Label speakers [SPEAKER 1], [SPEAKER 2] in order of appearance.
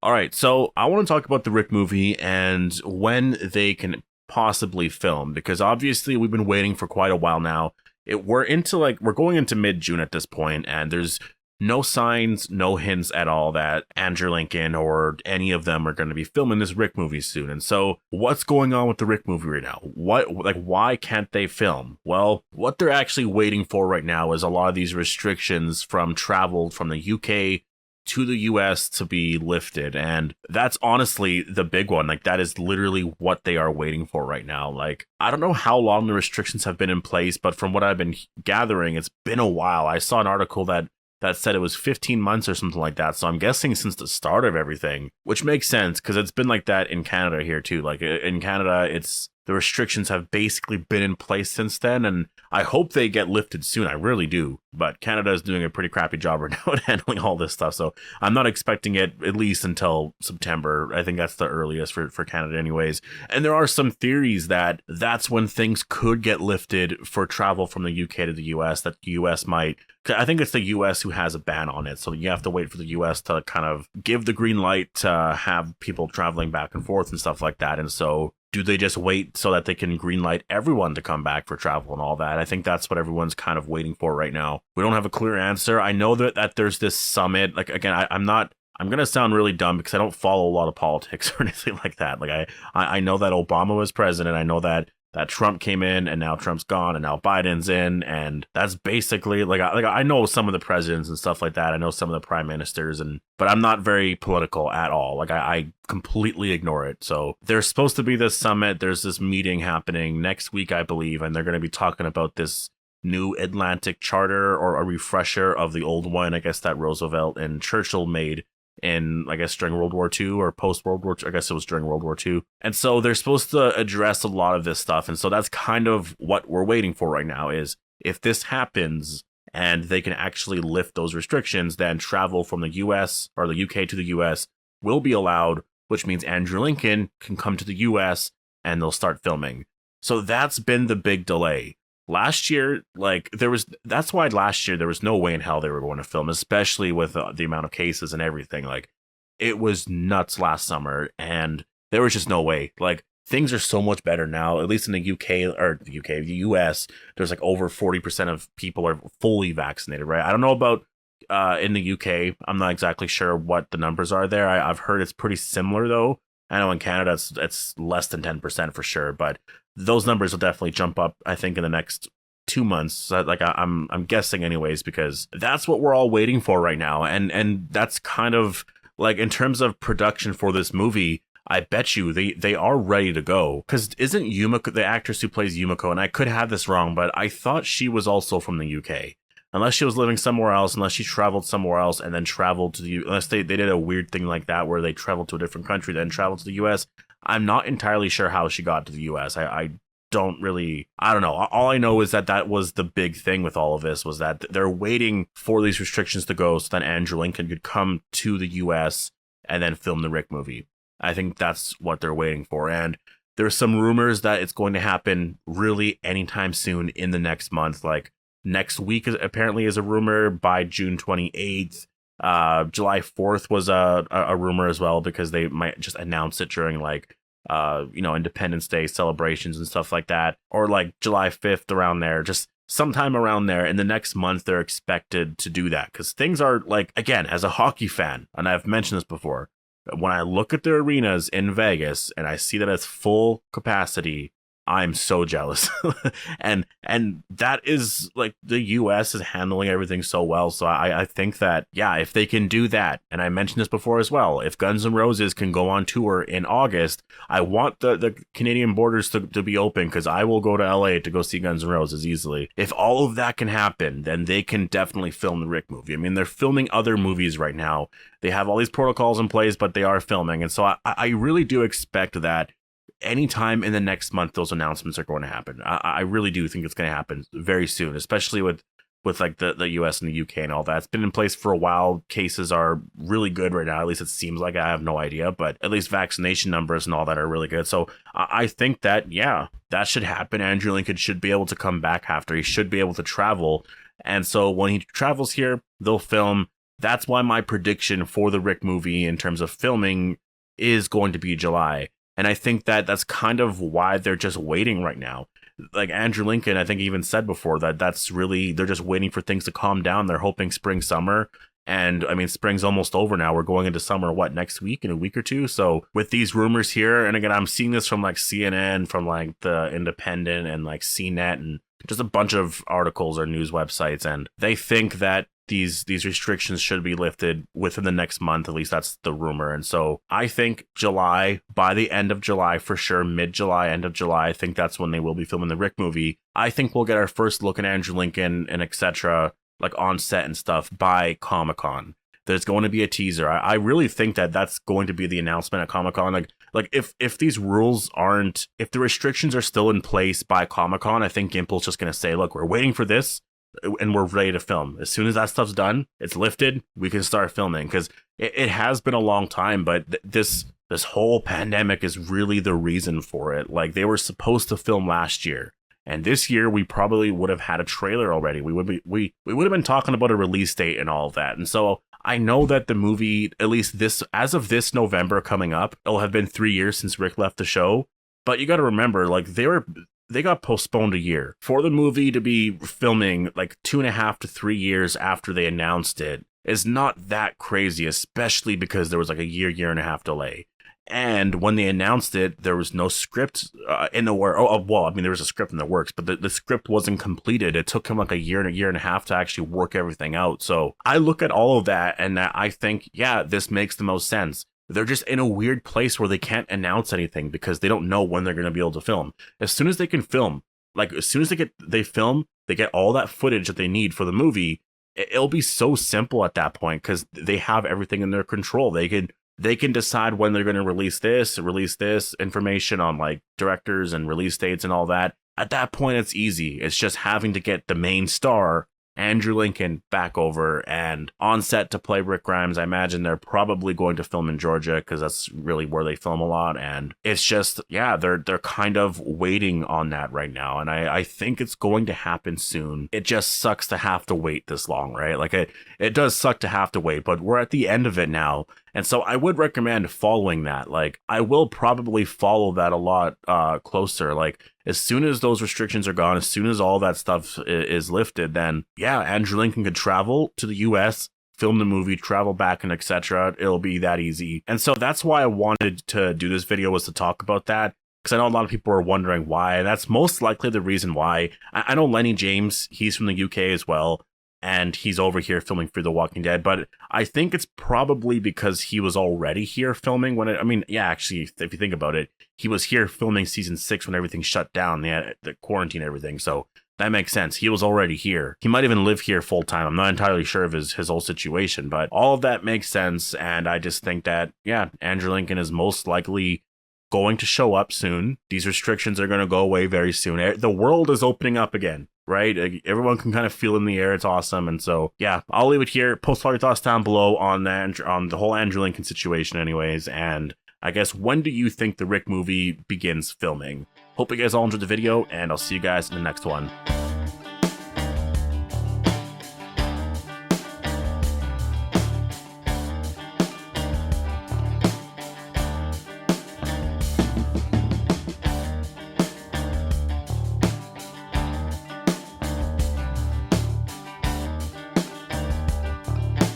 [SPEAKER 1] All right, so I want to talk about the Rick movie and when they can possibly film, because obviously we've been waiting for quite a while now. We're going into mid-June at this point, and there's no signs, no hints at all that Andrew Lincoln or any of them are going to be filming this Rick movie soon. And so, what's going on with the Rick movie right now? Why can't they film? Well, what they're actually waiting for right now is a lot of these restrictions from travel from the UK to the US to be lifted. And that's honestly the big one. Like, that is literally what they are waiting for right now. Like, I don't know how long the restrictions have been in place, but from what I've been gathering, it's been a while. I saw an article that said it was 15 months or something like that. So I'm guessing since the start of everything, which makes sense because it's been like that in Canada here too. Like in Canada, the restrictions have basically been in place since then, and I hope they get lifted soon. I really do. But Canada is doing a pretty crappy job right now at handling all this stuff, so I'm not expecting it at least until September. I think that's the earliest for Canada anyways. And there are some theories that that's when things could get lifted for travel from the UK to the US, that the US might... I think it's the US who has a ban on it, so you have to wait for the US to kind of give the green light to have people traveling back and forth and stuff like that. And so do they just wait so that they can greenlight everyone to come back for travel and all that? I think that's what everyone's kind of waiting for right now. We don't have a clear answer. I know that there's this summit. Like, again, I'm going to sound really dumb because I don't follow a lot of politics or anything like that. Like, I know that Obama was president. I know that Trump came in and now Trump's gone and now Biden's in. And that's basically I know some of the presidents and stuff like that. I know some of the prime ministers, but I'm not very political at all. Like, I completely ignore it. So there's supposed to be this summit. There's this meeting happening next week, I believe. And they're going to be talking about this new Atlantic Charter, or a refresher of the old one, I guess, that Roosevelt and Churchill made in, I guess, during World War II or post World War II. I guess it was during World War II. And so they're supposed to address a lot of this stuff. And so that's kind of what we're waiting for right now, is if this happens and they can actually lift those restrictions, then travel from the US or the UK to the US will be allowed, which means Andrew Lincoln can come to the US and they'll start filming. So that's been the big delay. Last year, that's why last year there was no way in hell they were going to film, especially with the amount of cases and everything. Like, it was nuts last summer, and there was just no way. Like, things are so much better now, at least in the the US. There's like over 40% of people are fully vaccinated, right? I don't know about in the UK. I'm not exactly sure what the numbers are there. I've heard it's pretty similar though. I know in Canada it's less than 10% for sure, but those numbers will definitely jump up, I think, in the next 2 months. I'm guessing anyways, because that's what we're all waiting for right now. And that's kind of like, in terms of production for this movie, I bet you they are ready to go. Because isn't Yumiko, the actress who plays Yumiko, and I could have this wrong, but I thought she was also from the UK. Unless she was living somewhere else, unless she traveled somewhere else and then traveled to unless they did a weird thing like that where they traveled to a different country, then traveled to the US. I'm not entirely sure how she got to the US. I don't know. All I know is that was the big thing with all of this, was that they're waiting for these restrictions to go so that Andrew Lincoln could come to the US and then film the Rick movie. I think that's what they're waiting for. And there's some rumors that it's going to happen really anytime soon in the next month. Like, next week apparently is a rumor, by June 28th. July 4th was a rumor as well, because they might just announce it during Independence Day celebrations and stuff like that, or like July 5th, around there, just sometime around there in the next month. They're expected to do that, because things are, like, again, as a hockey fan, and I've mentioned this before, when I look at the arenas in Vegas and I see that it's full capacity, I'm so jealous. and that is, like, the US is handling everything so well. So I think that, yeah, if they can do that, and I mentioned this before as well, if Guns N' Roses can go on tour in August, I want the Canadian borders to be open, because I will go to LA to go see Guns N' Roses easily. If all of that can happen, then they can definitely film the Rick movie. I mean, they're filming other movies right now. They have all these protocols in place, but they are filming. And so I really do expect that anytime in the next month, those announcements are going to happen. I really do think it's going to happen very soon, especially with like the US and the UK and all that. It's been in place for a while. Cases are really good right now. At least it seems like. I have no idea, but at least vaccination numbers and all that are really good. So I think that, yeah, that should happen. Andrew Lincoln should be able to come back after. He should be able to travel. And so when he travels here, they'll film. that's why my prediction for the Rick movie in terms of filming is going to be July. And I think that that's kind of why they're just waiting right now. Like Andrew Lincoln, I think even said before that that's really, they're just waiting for things to calm down. They're hoping spring, summer. And I mean, spring's almost over now. We're going into summer, next week, in a week or two? So with these rumors here, and again, I'm seeing this from like CNN, from like the Independent and like CNET and just a bunch of articles or news websites. And they think that these restrictions should be lifted within the next month. At least that's the rumor. And so I think July, by the end of July for sure, mid-July, end of July, I think that's when they will be filming the Rick movie. I think we'll get our first look at Andrew Lincoln and etc., like on set and stuff, by Comic-Con. There's going to be a teaser. I really think that that's going to be the announcement at Comic-Con. Like if these rules aren't, if the restrictions are still in place by Comic-Con, I think Gimple's just going to say, look, we're waiting for this and we're ready to film. As soon as that stuff's done, it's lifted, we can start filming. Because it has been a long time, but this whole pandemic is really the reason for it. Like, they were supposed to film last year. And this year, we probably would have had a trailer already. We would have been talking about a release date and all of that. And so I know that the movie, at least as of this November coming up, it'll have been 3 years since Rick left the show. But you got to remember, like, they got postponed a year. For the movie to be filming like 2.5 to 3 years after they announced it is not that crazy, especially because there was like a year and a half delay. And when they announced it, there was no script in the works. Well, I mean, there was a script in the works, but the script wasn't completed. It took him like a year and a half to actually work everything out. So I look at all of that and I think, yeah, this makes the most sense. They're just in a weird place where they can't announce anything because they don't know when they're going to be able to film. As soon as they can film, like as soon as they film, they get all that footage that they need for the movie. It'll be so simple at that point because they have everything in their control. They can decide when they're going to release this information on like directors and release dates and all that. At that point, it's easy. It's just having to get the main star, Andrew Lincoln, back over and on set to play Rick Grimes. I imagine they're probably going to film in Georgia because that's really where they film a lot. And it's just, yeah, they're kind of waiting on that right now. And I think it's going to happen soon. It just sucks to have to wait this long, right? Like it does suck to have to wait, but we're at the end of it now. And so I would recommend following that. Like, I will probably follow that a lot closer. Like, as soon as those restrictions are gone, as soon as all that stuff is lifted, then, yeah, Andrew Lincoln could travel to the US, film the movie, travel back, and etc. It'll be that easy. And so that's why I wanted to do this video, was to talk about that. Because I know a lot of people are wondering why. And that's most likely the reason why. I know Lenny James, he's from the UK as well. And he's over here filming for The Walking Dead. But I think it's probably because he was already here filming when actually, if you think about it, he was here filming season 6 when everything shut down. They had the quarantine and everything. So that makes sense. He was already here. He might even live here full time. I'm not entirely sure of his whole situation, but all of that makes sense. And I just think that, yeah, Andrew Lincoln is most likely going to show up soon. These restrictions are going to go away very soon. The world is opening up again. Right? Everyone can kind of feel in the air. It's awesome. And so, yeah, I'll leave it here. Post all your thoughts down below on the whole Andrew Lincoln situation anyways. And I guess, when do you think the Rick movie begins filming? Hope you guys all enjoyed the video, and I'll see you guys in the next one.